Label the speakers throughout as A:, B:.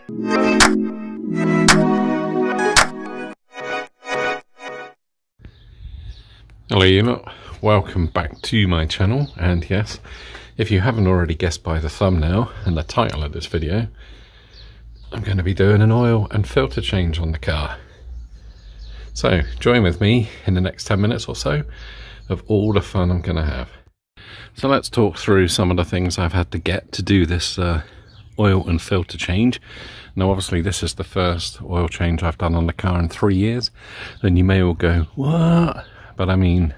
A: Hello you lot, welcome back to my channel, and yes, if you haven't already guessed by the thumbnail and the title of this video, I'm going to be doing an oil and filter change on the car. So join with me in the next 10 minutes or so of all the fun I'm going to have. So let's talk through some of the things I've had to get to do this oil and filter change. Now obviously this is the first oil change I've done on the car in 3 years, and you may all go, what? But I mean,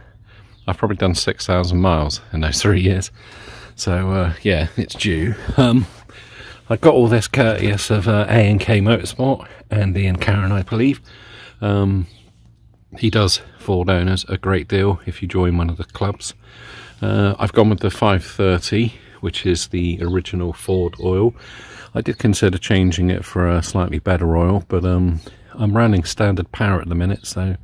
A: I've probably done 6,000 miles in those 3 years. So yeah, it's due. I got all this courteous of A K Motorsport and Ian Karen, I believe. He does Ford owners a great deal if you join one of the clubs. I've gone with the 530, which is the original Ford oil. I did consider changing it for a slightly better oil, but I'm running standard power at the minute, so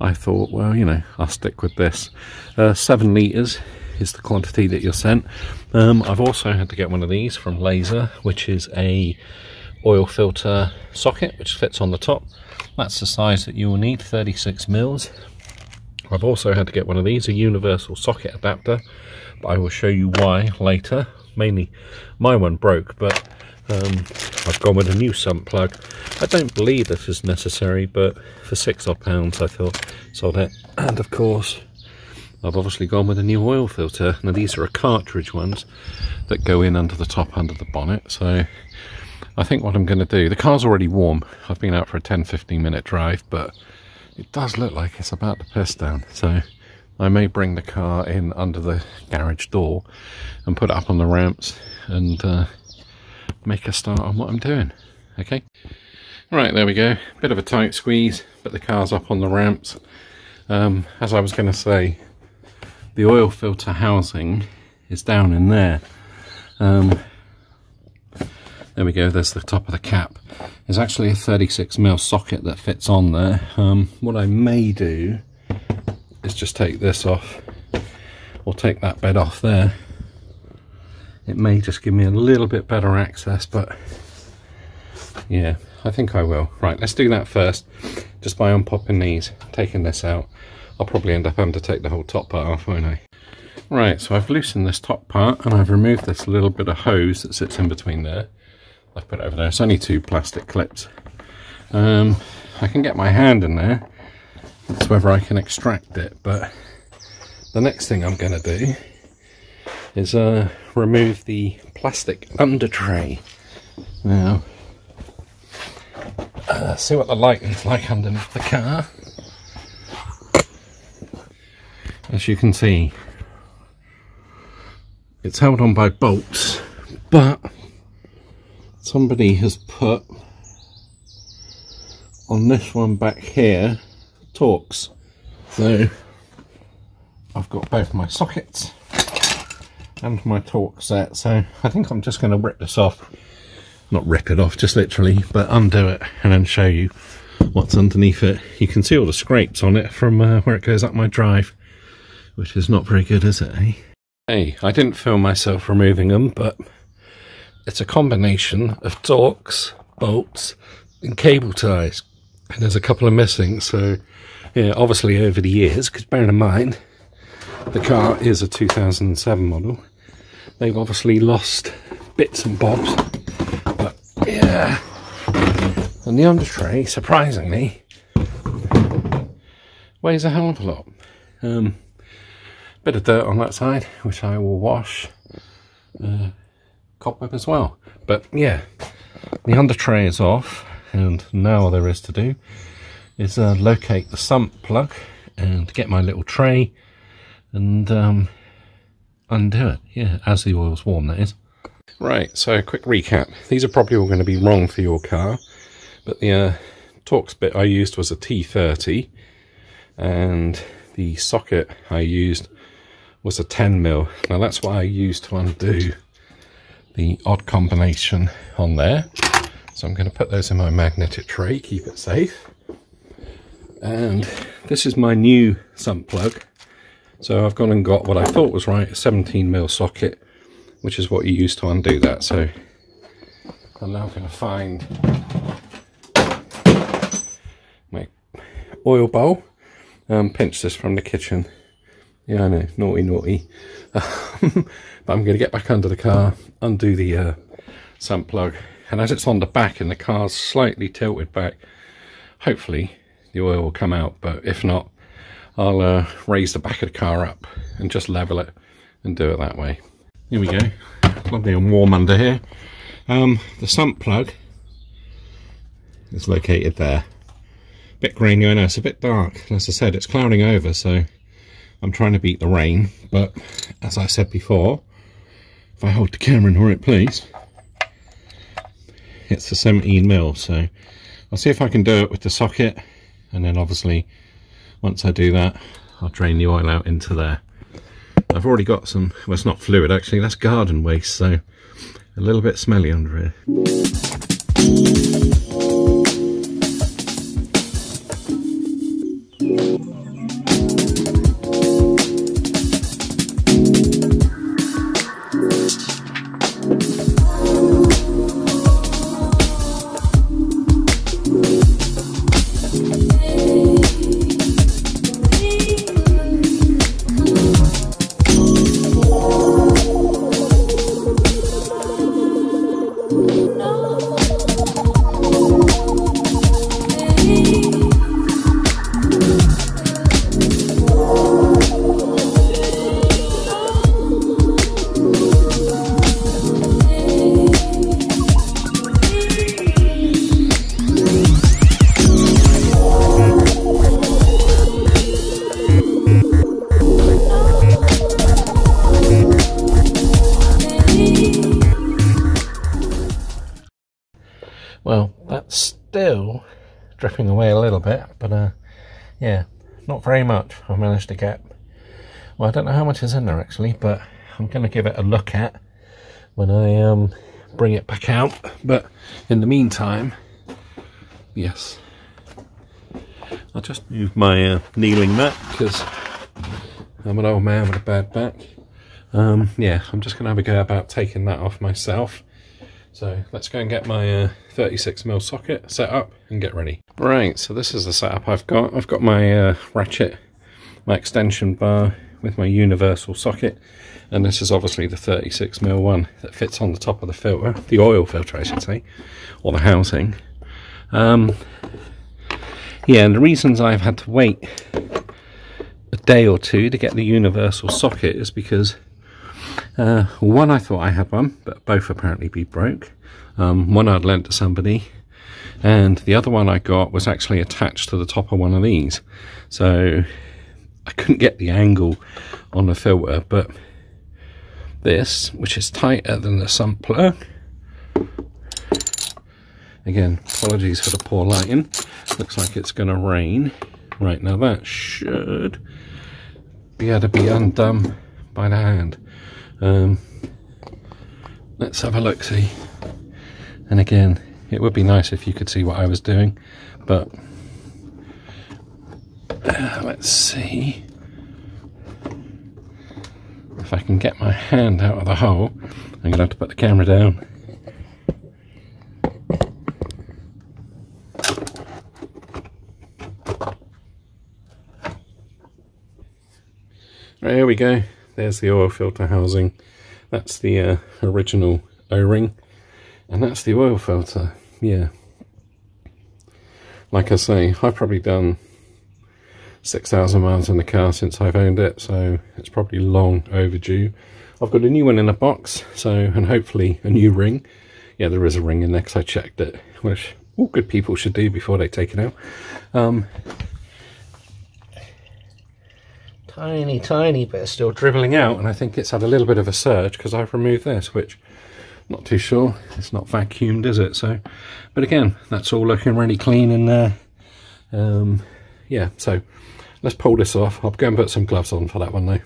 A: I thought, well, you know, I'll stick with this. 7 litres is the quantity that you're sent. I've also had to get one of these from Laser, which is a oil filter socket which fits on the top. That's the size that you will need, 36 mils. I've also had to get one of these, a universal socket adapter, but I will show you why later. Mainly my one broke, but I've gone with a new sump plug. I don't believe this is necessary, but for £6 odd I thought sold it. And of course I've obviously gone with a new oil filter. Now these are a cartridge ones that go in under the top, under the bonnet. So I think what I'm going to do, the car's already warm. I've been out for a 10-15 minute drive, but it does look like it's about to piss down. So I may bring the car in under the garage door and put it up on the ramps and make a start on what I'm doing. Okay, right, there we go. Bit of a tight squeeze, but the car's up on the ramps. As I was going to say, the oil filter housing is down in there. There we go, there's the top of the cap. There's actually a 36mm socket that fits on there. What I may do is just take this off, or take that bed off there. It may just give me a little bit better access, but yeah, I think I will. Right, let's do that first, just by unpopping these, taking this out. I'll probably end up having to take the whole top part off, won't I? Right, so I've loosened this top part and I've removed this little bit of hose that sits in between there. I've put it over there. It's only 2 plastic clips. I can get my hand in there. It's whether I can extract it, but the next thing I'm going to do is remove the plastic under tray. Now, see what the lighting's like underneath the car. As you can see, it's held on by bolts, but somebody has put on this one back here Torx. So I've got both my sockets and my Torx set, so I think I'm just going to rip this off. Not rip it off, just literally, but undo it and then show you what's underneath it. You can see all the scrapes on it from where it goes up my drive, which is not very good, is it, eh? Hey, I didn't film myself removing them, but it's a combination of Torx, bolts and cable ties, and there's a couple of missing. So yeah, obviously over the years, because bearing in mind the car is a 2007 model, they've obviously lost bits and bobs, but yeah. And the under tray, surprisingly, weighs a hell of a lot. Bit of dirt on that side, which I will wash, cobweb as well. But yeah, the under tray is off, and now all there is to do is locate the sump plug and get my little tray and undo it. Yeah, as the oil's warm, that is. Right, so a quick recap. These are probably all going to be wrong for your car, but the Torx bit I used was a T30, and the socket I used was a 10mm. Now that's what I used to undo the odd combination on there. So I'm going to put those in my magnetic tray, keep it safe. And this is my new sump plug. So I've gone and got what I thought was right, a 17mm socket, which is what you use to undo that. So I'm now going to find my oil bowl. Pinch this from the kitchen. Yeah, I know, naughty, naughty. But I'm going to get back under the car, undo the sump plug, and as it's on the back and the car's slightly tilted back, hopefully the oil will come out, but if not, I'll raise the back of the car up and just level it and do it that way. Here we go, lovely and warm under here. The sump plug is located there. Bit grainy, I know, it's a bit dark. As I said, it's clouding over, so I'm trying to beat the rain, but as I said before, if I hold the camera in the right place, it's a 17mm, so I'll see if I can do it with the socket, and then obviously once I do that, I'll drain the oil out into there. I've already got some, well, it's not fluid actually, that's garden waste, so a little bit smelly under here. Well, that's still dripping away a little bit, but yeah, not very much. I managed to get, well, I don't know how much is in there actually, but I'm going to give it a look at when I bring it back out. But in the meantime, yes, I'll just move my kneeling mat because I'm an old man with a bad back. Yeah, I'm just going to have a go about taking that off myself. So let's go and get my 36mm socket set up and get ready. Right, so this is the setup I've got. I've got my ratchet, my extension bar with my universal socket, and this is obviously the 36mm one that fits on the top of the filter, the oil filter I should say, or the housing. Yeah, and the reasons I've had to wait a day or two to get the universal socket is because one, I thought I had one, but both apparently be broke. One I'd lent to somebody, and the other one I got was actually attached to the top of one of these, so I couldn't get the angle on the filter. But this, which is tighter than the sump plug, again, apologies for the poor lighting, looks like it's going to rain. Right, now that should be able to be undone by the hand. Let's have a look, see. And again, it would be nice if you could see what I was doing, but let's see if I can get my hand out of the hole. I'm gonna have to put the camera down. Right, here we go. There's the oil filter housing. That's the original O-ring, and that's the oil filter. Yeah, like I say, I've probably done 6,000 miles in the car since I've owned it, so it's probably long overdue. I've got a new one in a box, so, and hopefully a new ring. Yeah, there is a ring in there because I checked it, which all good people should do before they take it out. Tiny bit still dribbling out, and I think it's had a little bit of a surge because I've removed this, which I'm not too sure. It's not vacuumed, is it? So, but again, that's all looking really clean in there. Yeah, so let's pull this off. I'll go and put some gloves on for that one though.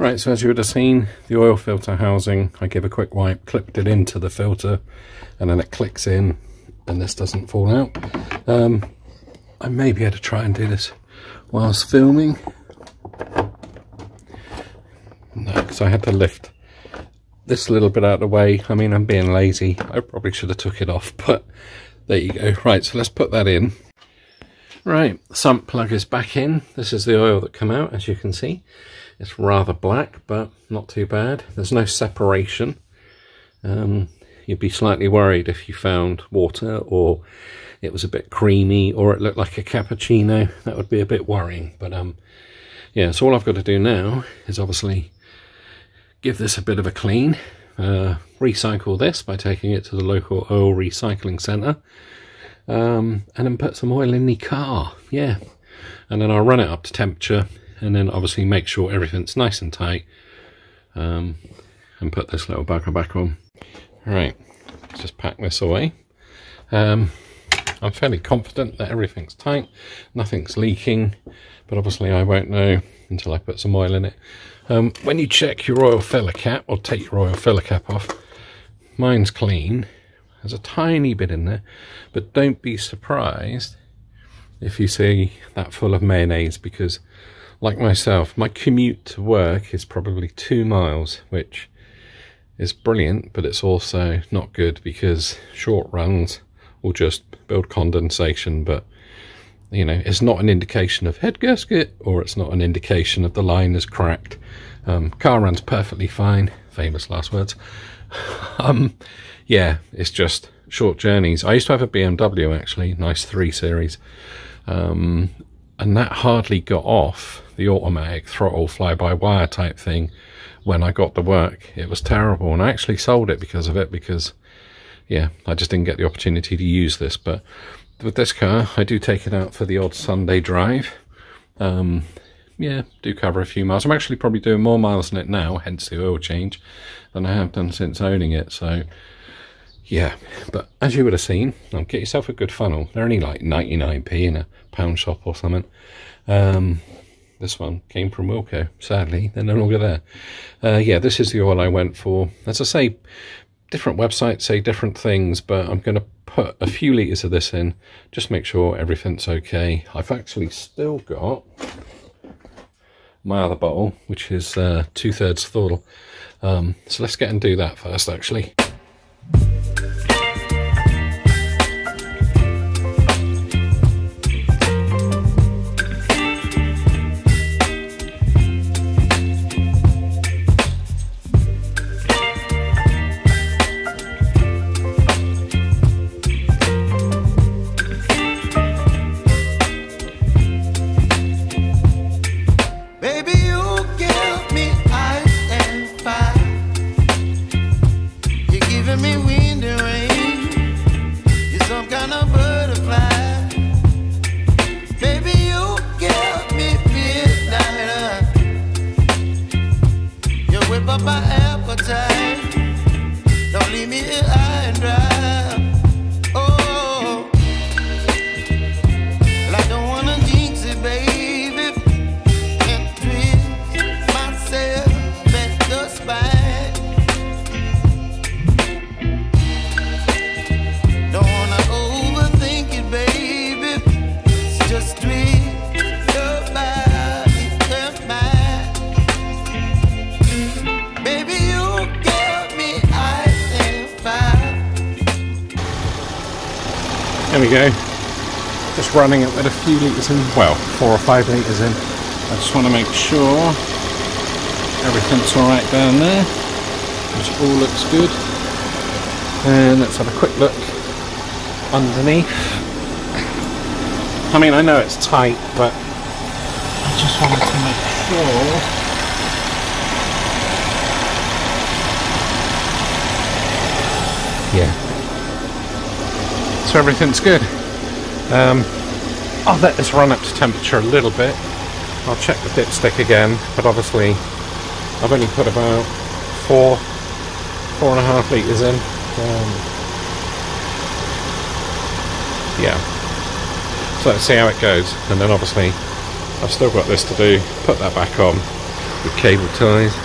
A: Right, so as you would have seen, the oil filter housing, I give a quick wipe, clipped it into the filter, and then it clicks in, and this doesn't fall out. I may be able to try and do this whilst filming. No, because I had to lift this little bit out of the way. I mean, I'm being lazy. I probably should have took it off, but there you go. Right, so let's put that in. Right, the sump plug is back in. This is the oil that came out, as you can see. It's rather black, but not too bad. There's no separation. You'd be slightly worried if you found water, or it was a bit creamy, or it looked like a cappuccino. That would be a bit worrying. But yeah, so all I've got to do now is obviously give this a bit of a clean. Recycle this by taking it to the local oil recycling centre. And then put some oil in the car. Yeah. And then I'll run it up to temperature. And then obviously make sure everything's nice and tight, and put this little bugger back on. Right, let's just pack this away. I'm fairly confident that everything's tight, nothing's leaking, but obviously I won't know until I put some oil in it. When you check your oil filler cap, or take your oil filler cap off, mine's clean. There's a tiny bit in there, but don't be surprised if you see that full of mayonnaise, because like myself, my commute to work is probably 2 miles, which is brilliant, but it's also not good because short runs will just build condensation. But you know, it's not an indication of head gasket, or it's not an indication of the line is cracked. Car runs perfectly fine, famous last words. Yeah, it's just short journeys. I used to have a BMW, actually, nice 3 Series, and that hardly got off the automatic throttle fly-by-wire type thing when I got to work. It was terrible, and I actually sold it because of it, because yeah, I just didn't get the opportunity to use this. But with this car, I do take it out for the odd Sunday drive. Yeah, do cover a few miles. I'm actually probably doing more miles in it now, hence the oil change, than I have done since owning it. So yeah, but as you would have seen, get yourself a good funnel. They're only like 99p in a pound shop or something. This one came from Wilco. Sadly, they're no longer there. Yeah, this is the oil I went for. As I say, different websites say different things, but I'm going to put a few litres of this in, just make sure everything's okay. I've actually still got my other bottle, which is 2/3 full. So let's get and do that first, actually. There we go, just running it with a few litres in, well, 4 or 5 litres in. I just want to make sure everything's alright down there, which all looks good. And let's have a quick look underneath. I mean, I know it's tight, but I just wanted to make sure. Yeah. So everything's good. I'll let this run up to temperature a little bit. I'll check the dipstick again, but obviously I've only put about 4.5 litres in. Yeah. So let's see how it goes, and then obviously I've still got this to do, put that back on, with cable ties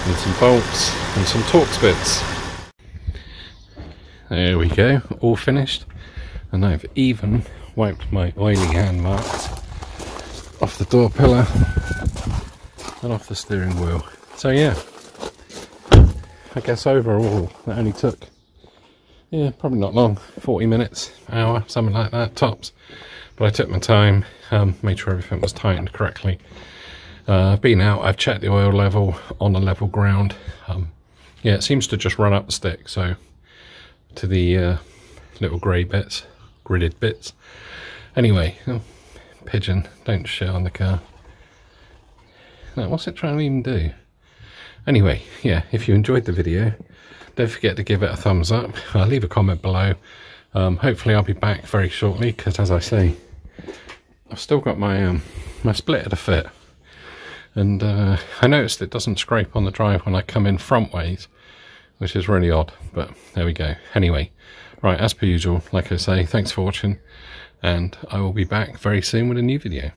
A: and some bolts and some Torx bits. There we go, all finished, and I've even wiped my oily hand marks off the door pillar and off the steering wheel. So yeah, I guess overall that only took, yeah, probably not long, 40 minutes, hour, something like that, tops. But I took my time, made sure everything was tightened correctly. I've been out, I've checked the oil level on a level ground. Yeah, it seems to just run up the stick, so to the little grey bits, gridded bits. Anyway, oh, pigeon, don't shit on the car. Now, what's it trying to even do? Anyway, yeah, if you enjoyed the video, don't forget to give it a thumbs up. Leave a comment below. Hopefully I'll be back very shortly, because as I say, I've still got my my splitter to fit. And I noticed it doesn't scrape on the drive when I come in front ways, which is really odd, but there we go. Anyway, right, as per usual, like I say, thanks for watching, and I will be back very soon with a new video.